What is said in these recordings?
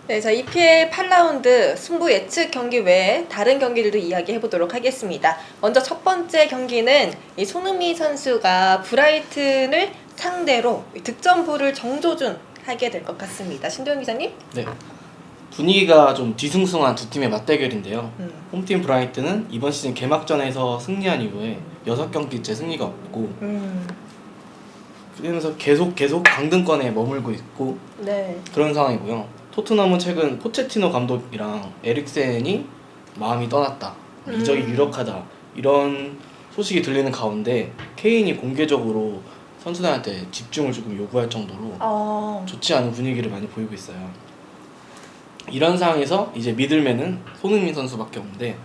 네, 자 EPL 8라운드 승부 예측 경기 외에 다른 경기들도 이야기해 보도록 하겠습니다. 먼저 첫 번째 경기는 이 손흥민 선수가 브라이튼을 상대로 득점부를 정조준하게 될 것 같습니다. 신도영 기자님? 네. 분위기가 좀 뒤숭숭한 두 팀의 맞대결인데요. 홈팀 브라이튼은 이번 시즌 개막전에서 승리한 이후에 6경기째 승리가 없고 그러면서 계속 강등권에 머물고 있고 네. 그런 상황이고요. 토트넘은 최근 포체티노 감독이랑 에릭센이 마음이 떠났다, 이적이 유력하다 이런 소식이 들리는 가운데 케인이 공개적으로 선수들한테 집중을 조금 요구할 정도로 좋지 않은 분위기를 많이 보이고 있어요. 이런 상황에서 이제 믿을매는 손흥민 선수밖에 없는데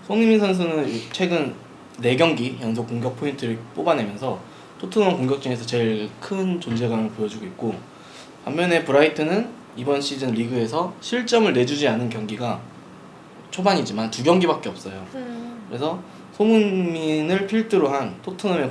손흥민 선수는 최근 4경기 연속 공격 포인트를 뽑아내면서 토트넘 공격진에서 제일 큰 존재감을 보여주고 있고, 반면에 브라이튼은 이번 시즌 리그에서 실점을 내주지 않은 경기가 초반이지만 2경기밖에 없어요. 그래서 손흥민을 필두로 한 토트넘의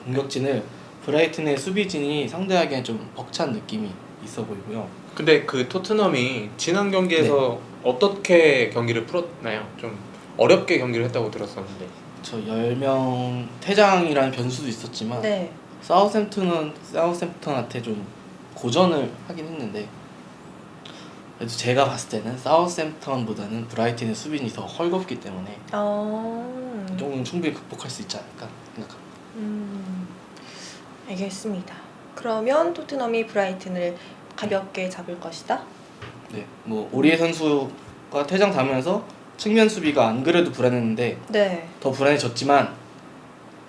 공격진을 브라이튼의 수비진이 상대하기엔 좀 벅찬 느낌이 있어 보이고요. 근데 그 토트넘이 지난 경기에서 어떻게 경기를 풀었나요? 좀 어렵게 경기를 했다고 들었었는데. 저 10명 퇴장이라는 변수도 있었지만 네. 사우샘프턴한테 좀 고전을 하긴 했는데, 그래도 제가 봤을 때는 사우샘프턴보다는 브라이튼의 수비진이 더 헐겁기 때문에 이 정도는 충분히 극복할 수 있지 않을까 생각합니다. 알겠습니다. 그러면 토트넘이 브라이튼을 가볍게 잡을 것이다? 네, 뭐 오리에 선수가 퇴장 당하면서 측면 수비가 안 그래도 불안했는데 네. 더 불안해졌지만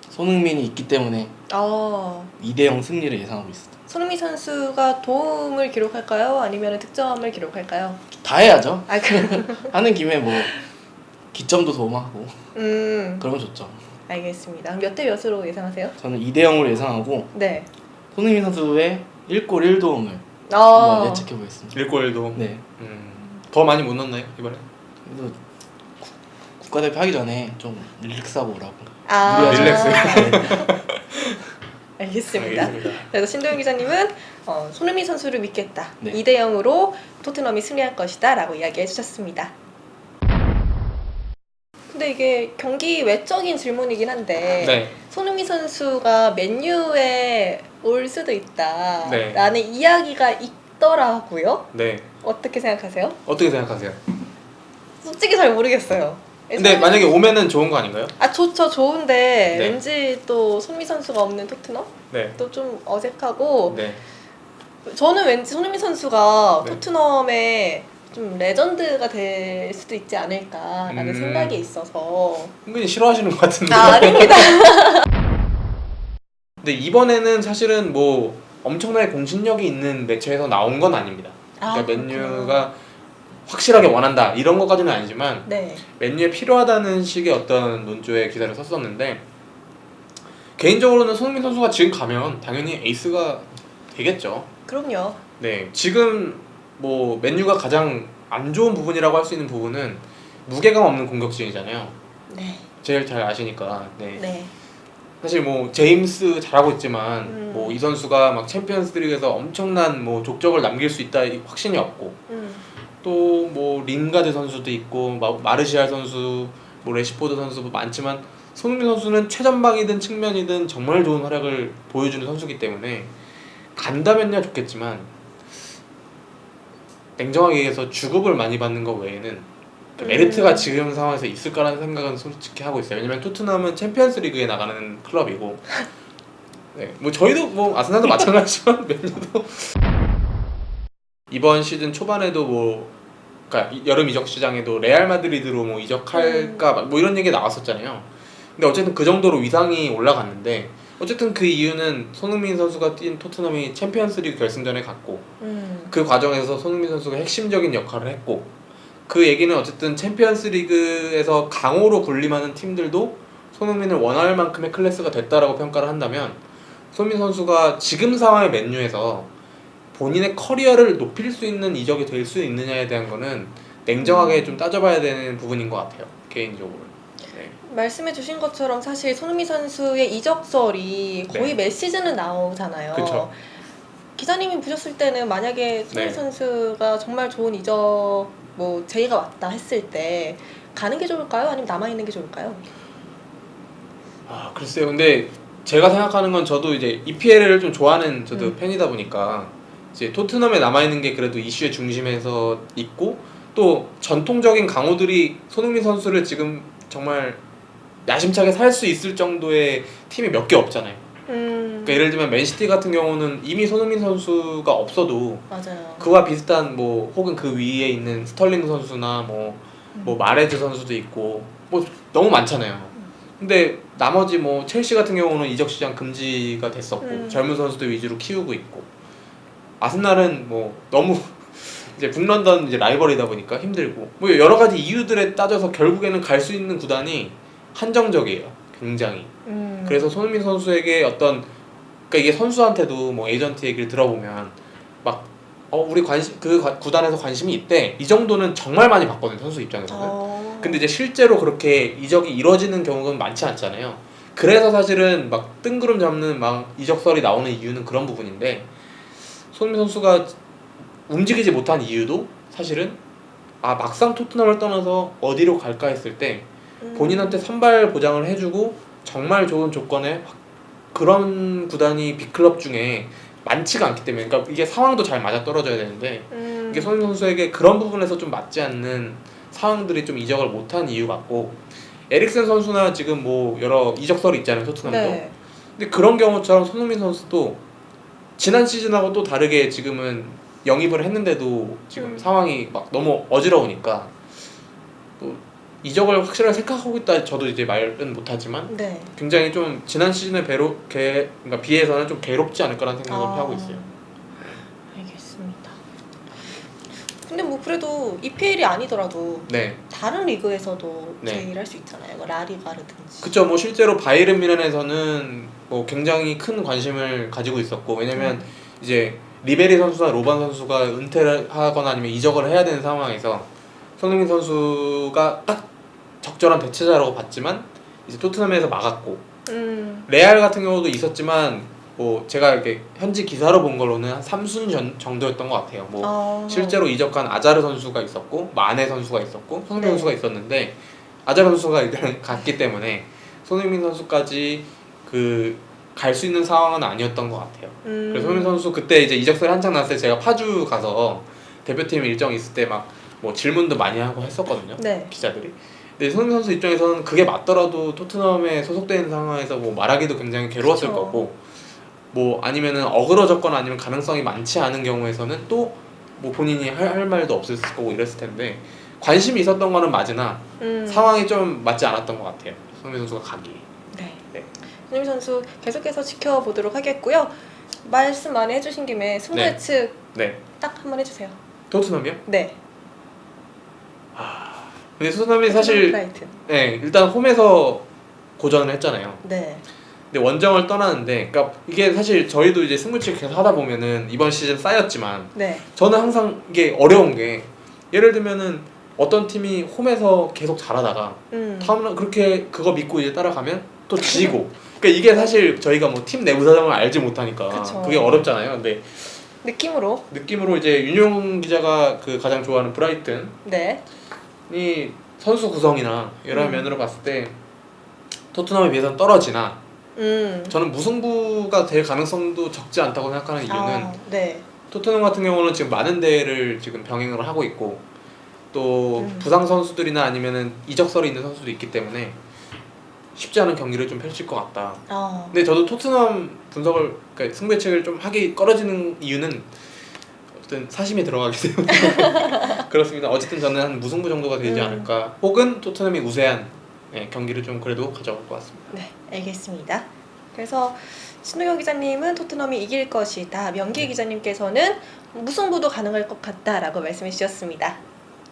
손흥민이 있기 때문에 2대0 승리를 예상하고 있습니다. 손흥민 선수가 도움을 기록할까요? 아니면 득점을 기록할까요? 다 해야죠. 그럼 하는 김에 뭐 기점도 도움하고 그러면 좋죠. 알겠습니다. 몇 대 몇으로 예상하세요? 저는 2대0으로 예상하고 네. 손흥민 선수의 1골 1도움을 한번 예측해 보겠습니다. 1골 1도. 네. 더 많이 못 넣나요 이번에? 그래도 국가대표 하기 전에 좀 릴렉스하고 오라고. 릴렉스. 알겠습니다. 그래서 신도영 기자님은 손흥민 선수를 믿겠다. 네. 2대0으로 토트넘이 승리할 것이다 라고 이야기해 주셨습니다. 근데 이게 경기 외적인 질문이긴 한데 네. 손흥민 선수가 맨유에 올 수도 있다 네. 라는 이야기가 있더라고요. 네. 어떻게 생각하세요? 어떻게 생각하세요? 솔직히 잘 모르겠어요. 근데 만약에 오면은 좋은 거 아닌가요? 좋죠. 좋은데 네. 왠지 또 손흥민 선수가 없는 토트넘? 네. 또 좀 어색하고 네. 저는 왠지 손흥민 선수가 네. 토트넘의 좀 레전드가 될 수도 있지 않을까라는 생각이 있어서. 은근히 싫어하시는 것 같은데. 아닙니다. 근데 이번에는 사실은 뭐 엄청나게 공신력이 있는 매체에서 나온 건 아닙니다. 그러니까 맨유가 확실하게 원한다 이런 것까지는 아니지만 네. 맨유에 필요하다는 식의 어떤 논조의 기사를 썼었는데, 개인적으로는 손흥민 선수가 지금 가면 당연히 에이스가 되겠죠. 그럼요. 네, 지금 뭐 맨유가 가장 안 좋은 부분이라고 할 수 있는 부분은 무게감 없는 공격진이잖아요. 네. 제일 잘 아시니까. 네. 네. 사실 뭐 제임스 잘하고 있지만 뭐 이 선수가 막 챔피언스리그에서 엄청난 뭐 족적을 남길 수 있다 확신이 없고, 또 뭐 링가드 선수도 있고 마르시알 선수, 뭐 레시포드 선수 많지만 손흥민 선수는 최전방이든 측면이든 정말 좋은 활약을 보여주는 선수이기 때문에 간다면야 좋겠지만 냉정하게 얘기해서 주급을 많이 받는 것 외에는 메리트가 지금 상황에서 있을까라는 생각은 솔직히 하고 있어요. 왜냐면 토트넘은 챔피언스리그에 나가는 클럽이고, 네, 뭐 저희도 뭐 아스날도 마찬가지지만 맨유도 이번 시즌 초반에도 뭐 그러니까 여름 이적 시장에도 레알 마드리드로 뭐 이적할까 뭐 이런 얘기 나왔었잖아요. 근데 어쨌든 그 정도로 위상이 올라갔는데, 어쨌든 그 이유는 손흥민 선수가 뛴 토트넘이 챔피언스리그 결승전에 갔고 그 과정에서 손흥민 선수가 핵심적인 역할을 했고, 그 얘기는 어쨌든 챔피언스리그에서 강호로 군림하는 팀들도 손흥민을 원할 만큼의 클래스가 됐다라고 평가를 한다면, 손흥민 선수가 지금 상황의 맨유에서 본인의 커리어를 높일 수 있는 이적이 될 수 있느냐에 대한 거는 냉정하게 좀 따져봐야 되는 부분인 것 같아요, 개인적으로. 네. 말씀해주신 것처럼 사실 손흥민 선수의 이적설이 거의 매 시즌은 나오잖아요. 그쵸. 기자님이 보셨을 때는 만약에 손흥민 네. 선수가 정말 좋은 이적 뭐 제의가 왔다 했을 때 가는 게 좋을까요? 아니면 남아 있는 게 좋을까요? 아 글쎄요. 근데 제가 생각하는 건 저도 이제 EPL을 좀 좋아하는 저도 팬이다 보니까 이제 토트넘에 남아 있는 게 그래도 이슈의 중심에서 있고 또 전통적인 강호들이 손흥민 선수를 지금 정말 야심차게 살 수 있을 정도의 팀이 몇 개 없잖아요. 그러니까 예를 들면 맨시티 같은 경우는 이미 손흥민 선수가 없어도 맞아요. 그와 비슷한 뭐 혹은 그 위에 있는 스털링 선수나 뭐 마레즈 선수도 있고 뭐 너무 많잖아요. 근데 나머지 뭐 첼시 같은 경우는 이적 시장 금지가 됐었고 젊은 선수들 위주로 키우고 있고 아스날은 뭐 너무 이제 북런던 이제 라이벌이다 보니까 힘들고 뭐 여러 가지 이유들에 따져서 결국에는 갈 수 있는 구단이 한정적이에요. 굉장히. 그래서 손흥민 선수에게 어떤 그러니까 이게 선수한테도 뭐 에이전트 얘기를 들어보면 막 우리 구단에서 관심이 있대 이 정도는 정말 많이 받거든요. 선수 입장에서는. 근데 이제 실제로 그렇게 이적이 이루어지는 경우는 많지 않잖아요. 그래서 사실은 막 뜬구름 잡는 막 이적설이 나오는 이유는 그런 부분인데 손흥민 선수가 움직이지 못한 이유도 사실은 막상 토트넘을 떠나서 어디로 갈까 했을 때 본인한테 선발 보장을 해주고 정말 좋은 조건에 그런 구단이 빅클럽 중에 많지가 않기 때문에 그러니까 이게 상황도 잘 맞아 떨어져야 되는데 이게 손흥민 선수에게 그런 부분에서 좀 맞지 않는 상황들이 좀 이적을 못한 이유 같고 에릭센 선수나 지금 뭐 여러 이적설이 있잖아요 토트넘도. 네. 근데 그런 경우처럼 손흥민 선수도 지난 시즌하고 또 다르게 지금은 영입을 했는데도 지금 상황이 막 너무 어지러우니까 또 이적을 확실하게 생각하고 있다 저도 이제 말은 못하지만 네. 굉장히 좀 지난 시즌에 그러니까 비해서는 좀 괴롭지 않을까라는 생각을 하고 있어요. 알겠습니다. 근데 뭐 그래도 EPL이 아니더라도 네. 다른 리그에서도 네. 제의를 할 수 있잖아요. 뭐 라리가르든지. 그쵸. 뭐 실제로 바이에른 뮌헨에서는 뭐 굉장히 큰 관심을 가지고 있었고 왜냐면 이제 리베리 선수나 로반 선수가 은퇴를 하거나 아니면 이적을 해야 되는 상황에서 손흥민 선수가 딱 적절한 대체자라고 봤지만 이제 토트넘에서 막았고 레알 같은 경우도 있었지만 뭐 제가 이렇게 현지 기사로 본 걸로는 한 3순위 정도였던 것 같아요. 뭐 실제로 이적한 아자르 선수가 있었고 마네 선수가 있었고 손흥민 선수가 있었는데 아자르 선수가 일단 갔기 때문에 손흥민 선수까지 갈 수 있는 상황은 아니었던 것 같아요. 그래서 손흥민 선수 그때 이제 이적설이 한창 났을 때 제가 파주 가서 대표팀 일정 있을 때 막 뭐 질문도 많이 하고 했었거든요. 네. 기자들이. 근데 손흥민 선수 입장에서는 그게 맞더라도 토트넘에 소속돼 있는 상황에서 뭐 말하기도 굉장히 괴로웠을 그쵸. 거고 뭐 아니면은 어그러졌거나 아니면 가능성이 많지 않은 경우에서는 또 뭐 본인이 할 말도 없었을 거고 이랬을 텐데 관심이 있었던 거는 맞으나 상황이 좀 맞지 않았던 것 같아요. 손흥민 선수가 가기. 네. 네. 손흥민 선수 계속해서 지켜보도록 하겠고요. 말씀 많이 해주신 김에 승부 네. 예측 네. 딱 한번 해주세요. 토트넘이요? 네. 근데 토트넘이 사실 브라이튼. 네, 일단 홈에서 고전을 했잖아요. 네. 근데 원정을 떠나는데 그러니까 이게 사실 저희도 이제 승부치 계속 하다 보면은 이번 시즌 쌓였지만 네. 저는 항상 이게 어려운 게 예를 들면은 어떤 팀이 홈에서 계속 잘하다가 다음날 그렇게 그거 믿고 이제 따라가면 또 지고 그러니까 이게 사실 저희가 뭐 팀 내부 사정을 알지 못하니까 그쵸. 그게 어렵잖아요. 근데 느낌으로 이제 윤용 기자가 가장 좋아하는 브라이튼이 네. 선수 구성이나 여러 면으로 봤을 때 토트넘에 비해서는 떨어지나 저는 무승부가 될 가능성도 적지 않다고 생각하는 이유는 네. 토트넘 같은 경우는 지금 많은 대회를 지금 병행을 하고 있고 또 부상 선수들이나 아니면은 이적설이 있는 선수도 있기 때문에 쉽지 않은 경기를 좀 펼칠 것 같다. 근데 저도 토트넘 분석을 그러니까 승부 예측을 좀 하기 꺼려지는 이유는 어쨌든 사심이 들어가기 때문에 그렇습니다. 어쨌든 저는 한 무승부 정도가 되지 않을까. 혹은 토트넘이 우세한 경기를 좀 그래도 가져갈 것 같습니다. 네, 알겠습니다. 그래서 신우경 기자님은 토트넘이 이길 것이다. 명기 기자님께서는 무승부도 가능할 것 같다라고 말씀해 주셨습니다.